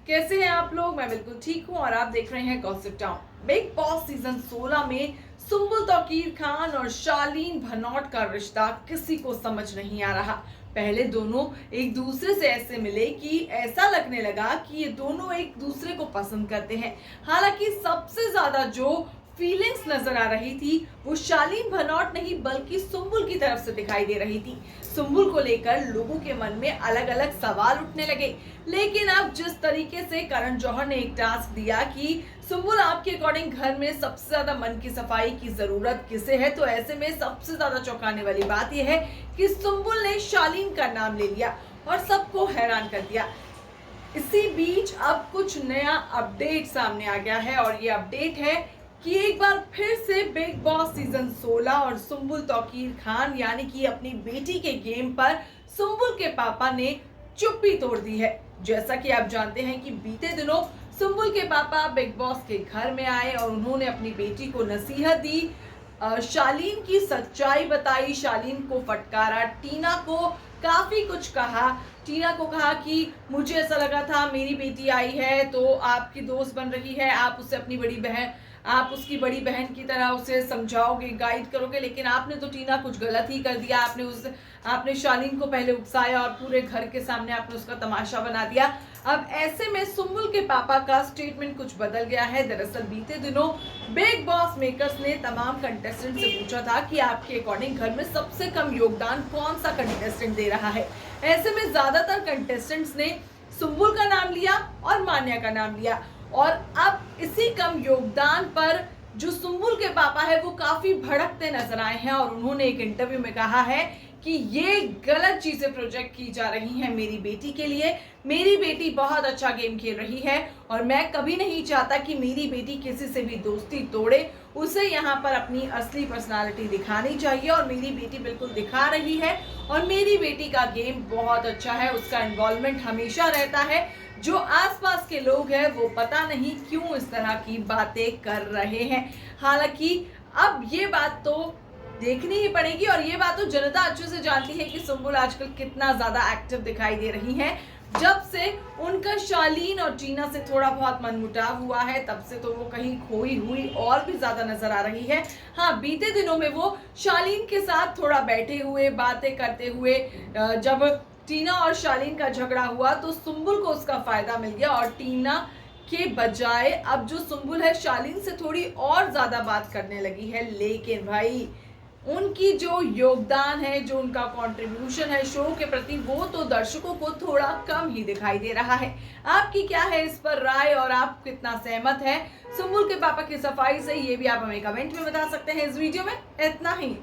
कैसे हैं आप लोग। मैं बिल्कुल ठीक हूं और आप देख रहे हैं gossip town. Big boss season 16 में सुम्बुल तौकीर खान और शालीन भनोट का रिश्ता किसी को समझ नहीं आ रहा। पहले दोनों एक दूसरे से ऐसे मिले कि ऐसा लगने लगा कि ये दोनों एक दूसरे को पसंद करते हैं। हालांकि सबसे ज्यादा जो फीलिंग्स नजर आ रही थी वो शालीन भनोट नहीं बल्कि सुम्बुल की तरफ से दिखाई दे रही थी। सुम्बुल को लेकर लोगों के मन में अलग अलग सवाल उठने लगे। लेकिन अब जिस तरीके से करण जौहर ने एक टास्क दिया कि सुम्बुल आपके अकॉर्डिंग घर में सबसे ज्यादा मन की सफाई की जरूरत किसे है, तो ऐसे में सबसे ज्यादा चौंकाने वाली बात यह है कि सुम्बुल ने शालीन का नाम ले लिया और सबको हैरान कर दिया। इसी बीच अब कुछ नया अपडेट सामने आ गया है और ये अपडेट है कि एक बार फिर से बिग बॉस सीजन 16 और सुम्बुल तौकीर खान यानी कि अपनी बेटी के गेम पर सुम्बुल के पापा ने चुप्पी तोड़ दी है। जैसा कि आप जानते हैं कि बीते दिनों सुम्बुल के पापा बिग बॉस के घर में आए और उन्होंने अपनी बेटी को नसीहत दी, शालीन की सच्चाई बताई, शालीन को फटकारा, टीना को काफी कुछ कहा। टीना को कहा कि मुझे ऐसा लगा था मेरी बेटी आई है तो आपकी दोस्त बन रही है, आप उसे अपनी बड़ी बहन, आप उसकी बड़ी बहन की तरह उसे समझाओगे, गाइड करोगे, लेकिन आपने तो टीना कुछ गलत ही कर दिया। आपने शालीन को पहले उकसाया और पूरे घर के सामने आपने उसका तमाशा बना दिया। अब ऐसे में सुम्बुल के पापा का स्टेटमेंट कुछ बदल गया है। दरअसल बीते दिनों बिग बॉस मेकर्स ने तमाम कंटेस्टेंट से पूछा था कि आपके अकॉर्डिंग घर में सबसे कम योगदान कौन सा कंटेस्टेंट दे रहा है। ऐसे में ज्यादातर कंटेस्टेंट्स ने सुम्बुल का नाम लिया और मान्या का नाम लिया और अब इसी कम योगदान पर जो सुम्बुल के पापा है वो काफी भड़कते नजर आए हैं और उन्होंने एक इंटरव्यू में कहा है कि ये गलत चीजें प्रोजेक्ट की जा रही हैं मेरी बेटी के लिए। मेरी बेटी बहुत अच्छा गेम खेल रही है और मैं कभी नहीं चाहता कि मेरी बेटी किसी से भी दोस्ती तोड़े। उसे यहाँ पर अपनी असली पर्सनालिटी दिखानी चाहिए और मेरी बेटी बिल्कुल दिखा रही है और मेरी बेटी का गेम बहुत अच्छा है, उसका इन्वॉल्वमेंट हमेशा रहता है। जो आसपास के लोग हैं वो पता नहीं क्यों इस तरह की बातें कर रहे हैं। हालांकि अब ये बात तो देखनी ही पड़ेगी और ये बात तो जनता अच्छे से जानती है कि सुम्बुल आजकल कितना ज्यादा एक्टिव दिखाई दे रही हैं। जब से उनका शालीन और टीना से थोड़ा बहुत मनमुटाव हुआ है तब से तो वो कहीं खोई हुई और भी ज्यादा नजर आ रही है। हाँ, बीते दिनों में वो शालीन के साथ थोड़ा बैठे हुए बातें करते हुए, जब टीना और शालीन का झगड़ा हुआ तो सुम्बुल को उसका फायदा मिल गया और टीना के बजाय अब जो सुम्बुल है शालीन से थोड़ी और ज्यादा बात करने लगी है। लेकिन भाई उनकी जो योगदान है, जो उनका कंट्रीब्यूशन है शो के प्रति, वो तो दर्शकों को थोड़ा कम ही दिखाई दे रहा है। आपकी क्या है इस पर राय और आप कितना सहमत है सुम्बुल के पापा की सफाई से, ये भी आप हमें कमेंट में बता सकते हैं। इस वीडियो में इतना ही।